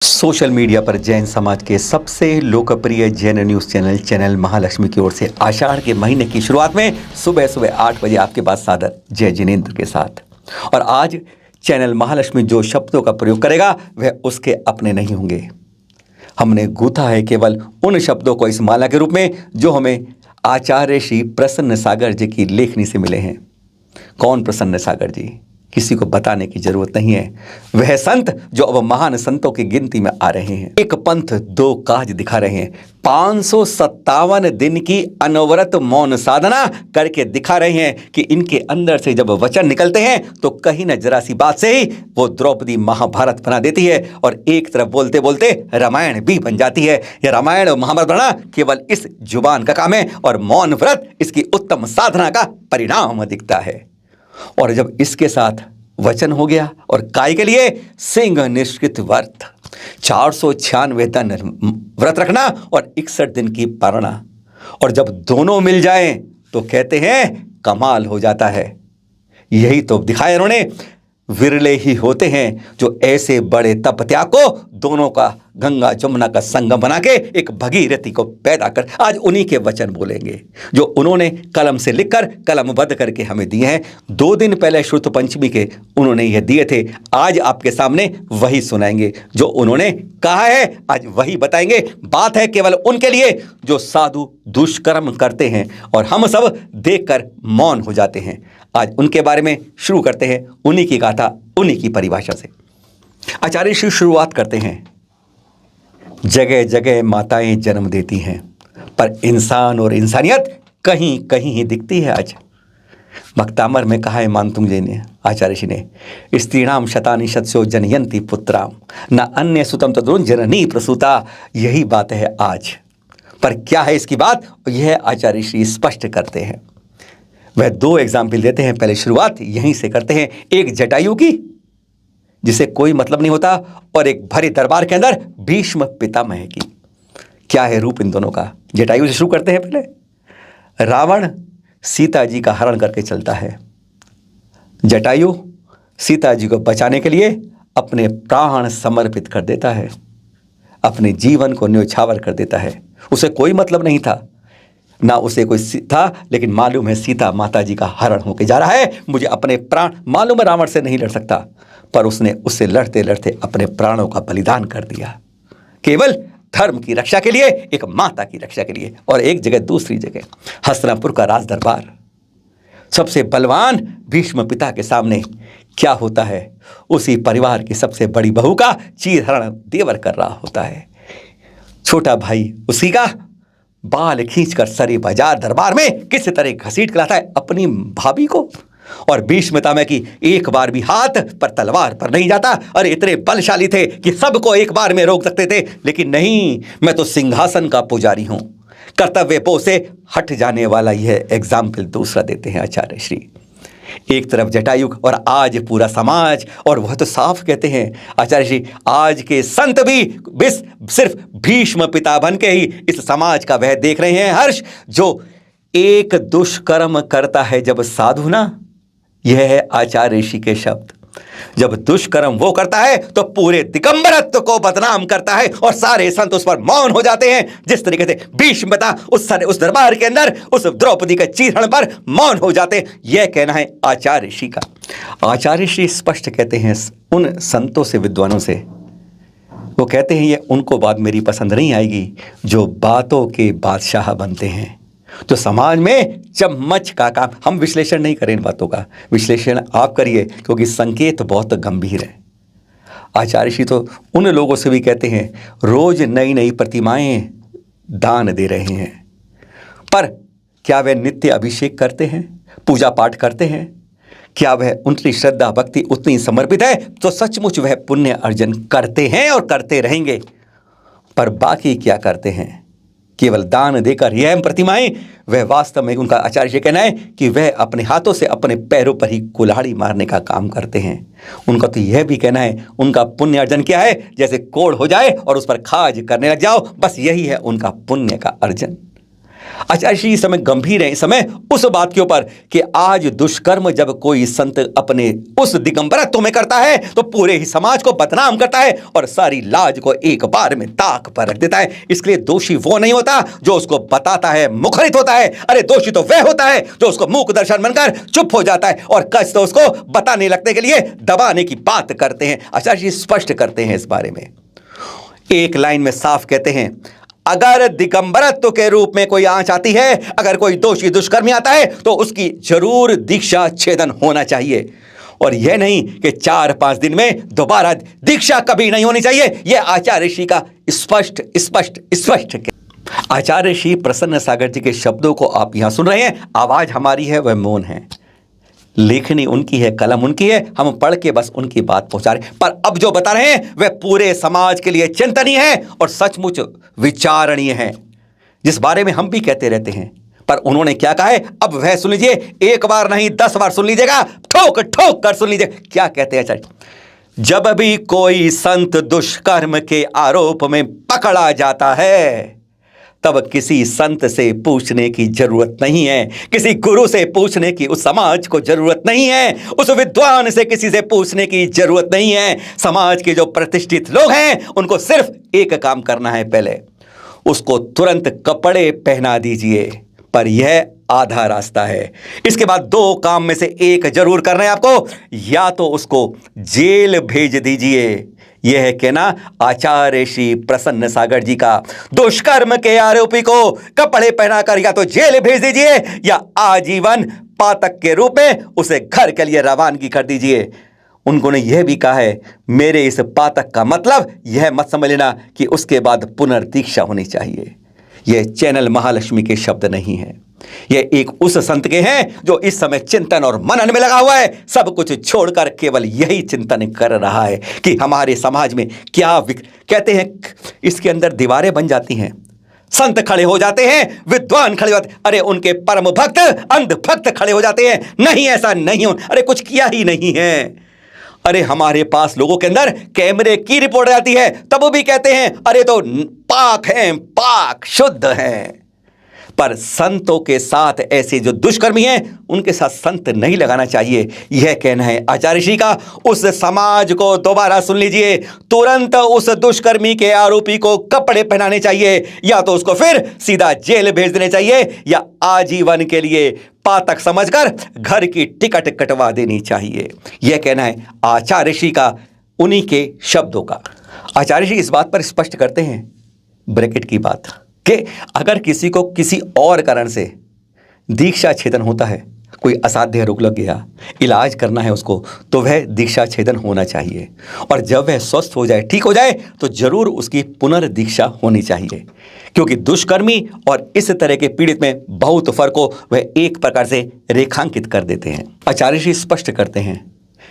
Social media पर जैन समाज के सबसे लोकप्रिय जैन न्यूज़ चैनल महालक्ष्मी की ओर से आषाढ़ के महीने की शुरुआत में सुबह सुबह 8 बजे आपके पास सादर जय जिनेंद्र के साथ। और आज चैनल महालक्ष्मी जो शब्दों का प्रयोग करेगा वह उसके अपने नहीं होंगे। हमने गूंथा है केवल उन शब्दों को इस माला के रूप में जो हमें आचार्य श्री प्रसन्न सागर जी की लेखनी से मिले हैं। कौन प्रसन्न सागर जी? किसी को बताने की जरूरत नहीं है। वह संत जो अब महान संतों की गिनती में आ रहे हैं। एक पंथ दो काज दिखा रहे हैं। 557 दिन की अनवरत मौन साधना करके दिखा रहे हैं कि इनके अंदर से जब वचन निकलते हैं तो कहीं न जरा सी बात से ही वो द्रौपदी महाभारत बना देती है और एक तरफ बोलते बोलते रामायण भी बन जाती है। यह रामायण और महाभारत बनना केवल इस जुबान का काम है और मौन व्रत इसकी उत्तम साधना का परिणाम दिखता है। और जब इसके साथ वचन हो गया और काय के लिए सिंह निष्कृत व्रत 496 दिन व्रत रखना और 61 दिन की पारणा, और जब दोनों मिल जाएं तो कहते हैं कमाल हो जाता है। यही तो दिखाया उन्होंने। विरले ही होते हैं जो ऐसे बड़े तप त्याग को दोनों का गंगा जमुना का संगम बना के एक भगीरथी को पैदा कर, आज उन्हीं के वचन बोलेंगे जो उन्होंने कलम से लिखकर कलमबद्ध करके हमें दिए हैं। 2 दिन पहले श्रुत पंचमी के उन्होंने यह दिए थे। आज आपके सामने वही सुनाएंगे जो उन्होंने कहा है, आज वही बताएंगे। बात है केवल उनके लिए जो साधु दुष्कर्म करते हैं और हम सब देखकर मौन हो जाते हैं। आज उनके बारे में शुरू करते हैं, उन्हीं की गाथा, उन्हीं की परिभाषा से। आचार्य श्री शुरुआत करते हैं, जगह जगह माताएं जन्म देती हैं पर इंसान और इंसानियत कहीं कहीं ही दिखती है। आज भक्तामर में कहा है मानतुंग ने, आचार्य श्री ने, स्त्रीणाम शतानि शतस्यो जनयंती पुत्राम न अन्य सुतम तद्रुन जननी प्रसूता। यही बात है आज। पर क्या है इसकी बात, यह आचार्य श्री स्पष्ट करते हैं। वह 2 एग्जाम्पल देते हैं। पहले शुरुआत यहीं से करते हैं, एक जटायु की जिसे कोई मतलब नहीं होता और एक भरे दरबार के अंदर भीष्म पितामह की। क्या है रूप इन दोनों का? जटायु से शुरू करते हैं। पहले रावण सीता जी का हरण करके चलता है। जटायु सीता जी को बचाने के लिए अपने प्राण समर्पित कर देता है, अपने जीवन को न्योछावर कर देता है। उसे कोई मतलब नहीं था, ना उसे कोई था, लेकिन मालूम है सीता माता जी का हरण होके जा रहा है, मुझे अपने प्राण, मालूम है रावण से नहीं लड़ सकता, पर उसने उससे लड़ते लड़ते अपने प्राणों का बलिदान कर दिया, केवल धर्म की रक्षा के लिए, एक माता की रक्षा के लिए। और एक जगह दूसरी जगह हस्तिनापुर का राज दरबार, सबसे बलवान भीष्म पिता के सामने क्या होता है, उसी परिवार की सबसे बड़ी बहू का चीरहरण देवर कर रहा होता है। छोटा भाई उसी का बाल खींचकर सरे बाजार दरबार में किस तरह घसीट कर लाता है अपनी भाभी को, और भीष्म पितामह की एक बार भी हाथ पर तलवार पर नहीं जाता। और इतने बलशाली थे कि सबको एक बार में रोक सकते थे, लेकिन नहीं, मैं तो सिंहासन का पुजारी हूं। कर्तव्य पो से हट जाने वाला यह एग्जाम्पल दूसरा देते हैं आचार्य श्री। एक तरफ जटायु और आज पूरा समाज, और वह तो साफ कहते हैं आचार्य जी, आज के संत भी सिर्फ भीष्म पिता बन के ही इस समाज का वह देख रहे हैं हर्ष, जो एक दुष्कर्म करता है जब साधु ना, यह है आचार्य ऋषि के शब्द। जब दुष्कर्म वो करता है तो पूरे दिगंबरत्व को बदनाम करता है और सारे संत उस पर मौन हो जाते हैं। जिस तरीके से भीष्म पिता उस दरबार के अंदर उस द्रौपदी के चीरहरण पर मौन हो जाते हैं, यह कहना है आचार्य ऋषि का। आचार्य ऋषि स्पष्ट कहते हैं उन संतों से, विद्वानों से, वो कहते हैं ये उनको बात मेरी पसंद नहीं आएगी जो बातों के बादशाह बनते हैं, तो समाज में चम्मच का काम। हम विश्लेषण नहीं करें इन बातों का, विश्लेषण आप करिए क्योंकि संकेत बहुत गंभीर है। आचार्य श्री तो उन लोगों से भी कहते हैं रोज नई नई प्रतिमाएं दान दे रहे हैं, पर क्या वह नित्य अभिषेक करते हैं, पूजा पाठ करते हैं? क्या वह उनकी श्रद्धा भक्ति उतनी समर्पित है? तो सचमुच वह पुण्य अर्जन करते हैं और करते रहेंगे। पर बाकी क्या करते हैं? केवल दान देकर यह प्रतिमाएं, वह वास्तव में, उनका आचार्य जी कहना है कि वह अपने हाथों से अपने पैरों पर ही कुल्हाड़ी मारने का काम करते हैं। उनका तो यह भी कहना है उनका पुण्य अर्जन क्या है, जैसे कोढ़ हो जाए और उस पर खाज करने लग जाओ, बस यही है उनका पुण्य का अर्जन। आचार्य श्री इस समय गंभीर है, इस समय उस बात के ऊपर कि आज दुष्कर्म जब कोई संत अपने उस दिगंबरत्व में करता है तो पूरे ही समाज को बदनाम करता है और सारी लाज को एक बार में ताक पर रख देता है। इसके लिए दोषी वो नहीं होता जो उसको बताता है, मुखरित होता है। अरे दोषी तो वह होता है जो उसको मूक दर्शन बनकर चुप हो जाता है और कष्ट तो उसको बताने लगने के लिए दबाने की बात करते हैं। आचार्य जी स्पष्ट करते हैं इस बारे में, एक लाइन में साफ कहते हैं, अगर दिगंबरत्व के रूप में कोई आंच आती है, अगर कोई दोषी दुष्कर्मी आता है तो उसकी जरूर दीक्षा छेदन होना चाहिए। और यह नहीं कि 4-5 दिन में दोबारा दीक्षा कभी नहीं होनी चाहिए। यह आचार्य ऋषि का स्पष्ट स्पष्ट स्पष्ट। आचार्य श्री प्रसन्न सागर जी के शब्दों को आप यहां सुन रहे हैं। आवाज हमारी है, वह मौन है, लेखनी उनकी है, कलम उनकी है, हम पढ़ के बस उनकी बात पहुंचा रहे। पर अब जो बता रहे हैं वह पूरे समाज के लिए चिंतनीय है और सचमुच विचारणीय है, जिस बारे में हम भी कहते रहते हैं। पर उन्होंने क्या कहा है अब वह सुन लीजिए, एक बार नहीं 10 बार सुन लीजिएगा, ठोक ठोक कर सुन लीजिए। क्या कहते हैं आचार्य, जब भी कोई संत दुष्कर्म के आरोप में पकड़ा जाता है तब किसी संत से पूछने की जरूरत नहीं है, किसी गुरु से पूछने की उस समाज को जरूरत नहीं है, उस विद्वान से किसी से पूछने की जरूरत नहीं है। समाज के जो प्रतिष्ठित लोग हैं उनको सिर्फ एक काम करना है, पहले उसको तुरंत कपड़े पहना दीजिए। पर यह आधा रास्ता है। इसके बाद 2 काम में से एक जरूर करना है आपको, या तो उसको जेल भेज दीजिए। यह है कहना आचार्य श्री प्रसन्न सागर जी का, दुष्कर्म के आरोपी को कपड़े पहनाकर या तो जेल भेज दीजिए या आजीवन पातक के रूप में उसे घर के लिए रवानगी कर दीजिए। उन्होंने यह भी कहा है, मेरे इस पातक का मतलब यह मत समझ लेना कि उसके बाद पुनर्दीक्षा होनी चाहिए। यह चैनल महालक्ष्मी के शब्द नहीं है, यह एक उस संत के हैं जो इस समय चिंतन और मनन में लगा हुआ है, सब कुछ छोड़कर केवल यही चिंतन कर रहा है कि हमारे समाज में क्या कहते हैं, इसके अंदर दीवारें बन जाती हैं, संत खड़े हो जाते हैं, विद्वान खड़े हो जाते हैं, अरे उनके परम भक्त अंध भक्त खड़े हो जाते हैं, नहीं ऐसा नहीं हो, अरे कुछ किया ही नहीं है। अरे हमारे पास लोगों के अंदर कैमरे की रिपोर्ट आती है तब भी कहते हैं अरे तो पाक हैं, पाक शुद्ध हैं। पर संतों के साथ ऐसे जो दुष्कर्मी हैं उनके साथ संत नहीं लगाना चाहिए, यह कहना है आचार्य श्री का। उस समाज को दोबारा सुन लीजिए, तुरंत उस दुष्कर्मी के आरोपी को कपड़े पहनाने चाहिए, या तो उसको फिर सीधा जेल भेज देने चाहिए या आजीवन के लिए पातक समझकर घर की टिकट कटवा देनी चाहिए। यह कहना है आचार्य श्री का, उन्हीं के शब्दों का। आचार्य श्री इस बात पर स्पष्ट करते हैं, ब्रैकेट की बात, कि अगर किसी को किसी और कारण से दीक्षा छेदन होता है, कोई असाध्य रोग लग गया, इलाज करना है उसको, तो वह दीक्षा छेदन होना चाहिए। और जब वह स्वस्थ हो जाए, ठीक हो जाए, तो जरूर उसकी पुनर्दीक्षा होनी चाहिए, क्योंकि दुष्कर्मी और इस तरह के पीड़ित में बहुत फर्क हो वह एक प्रकार से रेखांकित कर देते हैं। आचार्य जी स्पष्ट करते हैं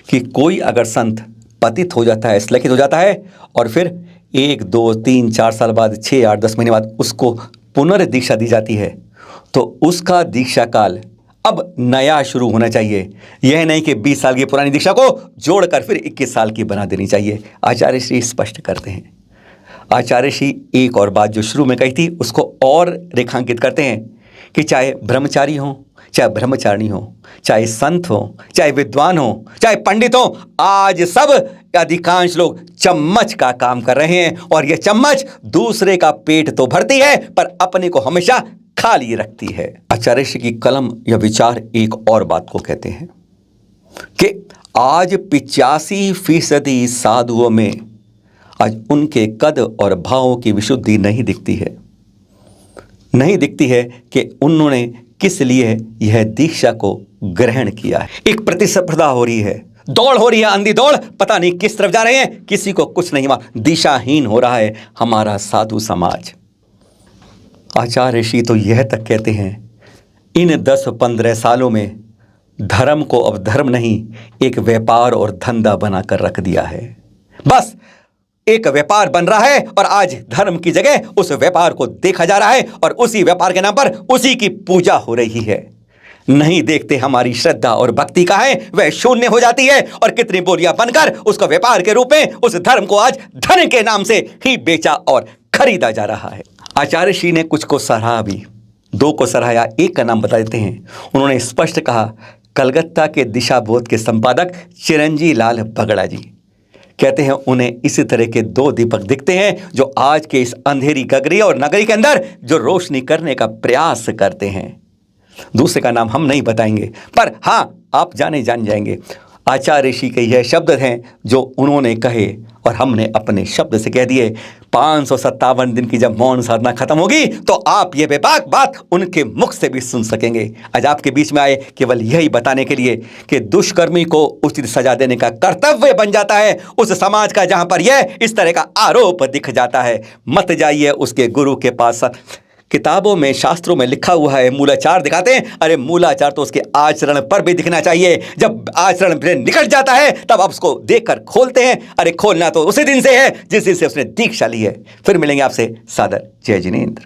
कि कोई अगर संत पतित हो जाता है, श्लेषित हो जाता है और फिर 1, 2, 3, 4 साल बाद, 6, 8, 10 महीने बाद उसको पुनर्दीक्षा दी जाती है, तो उसका दीक्षा काल अब नया शुरू होना चाहिए। यह नहीं कि 20 साल की पुरानी दीक्षा को जोड़कर फिर 21 साल की बना देनी चाहिए। आचार्य श्री स्पष्ट करते हैं। आचार्य श्री एक और बात जो शुरू में कही थी उसको और रेखांकित करते हैं कि चाहे ब्रह्मचारी हो, चाहे ब्रह्मचारिणी हो, चाहे संत हो, चाहे विद्वान हो, चाहे पंडित हो, आज सब अधिकांश लोग चम्मच का काम कर रहे हैं। और यह चम्मच दूसरे का पेट तो भरती है पर अपने को हमेशा खाली रखती है। आचार्य श्री की कलम या विचार एक और बात को कहते हैं कि आज 85% साधुओं में आज उनके कद और भावों की विशुद्धि नहीं दिखती है, नहीं दिखती है कि उन्होंने किस लिए यह दीक्षा को ग्रहण किया है। एक प्रतिस्पर्धा हो रही है, दौड़ हो रही है, अंधी दौड़, पता नहीं किस तरफ जा रहे हैं, किसी को कुछ नहीं मालूम, दिशाहीन हो रहा है हमारा साधु समाज। आचार्य ऋषि तो यह तक कहते हैं, इन 10-15 सालों में धर्म को अब धर्म नहीं, एक व्यापार और धंधा बनाकर रख दिया है। बस एक व्यापार बन रहा है और आज धर्म की जगह उस व्यापार को देखा जा रहा है और उसी व्यापार के नाम पर उसी की पूजा हो रही है। नहीं देखते हमारी श्रद्धा और भक्ति का है, वह शून्य हो जाती है और कितनी बोलियां बनकर उसको व्यापार के रूप में उस धर्म को आज धन के नाम से ही बेचा और खरीदा जा रहा है। आचार्य श्री ने कुछ को सराहा भी दो को सराहया, एक का नाम बता देते हैं। उन्होंने स्पष्ट कहा, कलकत्ता के दिशा बोध के संपादक चिरंजी लाल बगड़ा जी। कहते हैं उन्हें इसी तरह के दो दीपक दिखते हैं जो आज के इस अंधेरी गगरी और नगरी के अंदर जो रोशनी करने का प्रयास करते हैं। दूसरे का नाम हम नहीं बताएंगे, पर हां, आप जान जाएंगे। आचार्य ऋषि के यह शब्द हैं जो उन्होंने कहे और हमने अपने शब्द से कह दिए। 557 दिन की जब मौन साधना खत्म होगी तो आप ये बेबाक बात उनके मुख से भी सुन सकेंगे। आज आपके बीच में आए केवल यही बताने के लिए कि दुष्कर्मी को उचित सजा देने का कर्तव्य बन जाता है उस समाज का जहां पर यह इस तरह का आरोप दिख जाता है। मत जाइए उसके गुरु के पास। किताबों में, शास्त्रों में लिखा हुआ है, मूलाचार दिखाते हैं। अरे मूलाचार तो उसके आचरण पर भी दिखना चाहिए। जब आचरण निकट जाता है तब आप उसको देखकर खोलते हैं। अरे खोलना तो उसी दिन से है जिस दिन से उसने दीक्षा ली है। फिर मिलेंगे आपसे। सादर जय जिनेंद्र।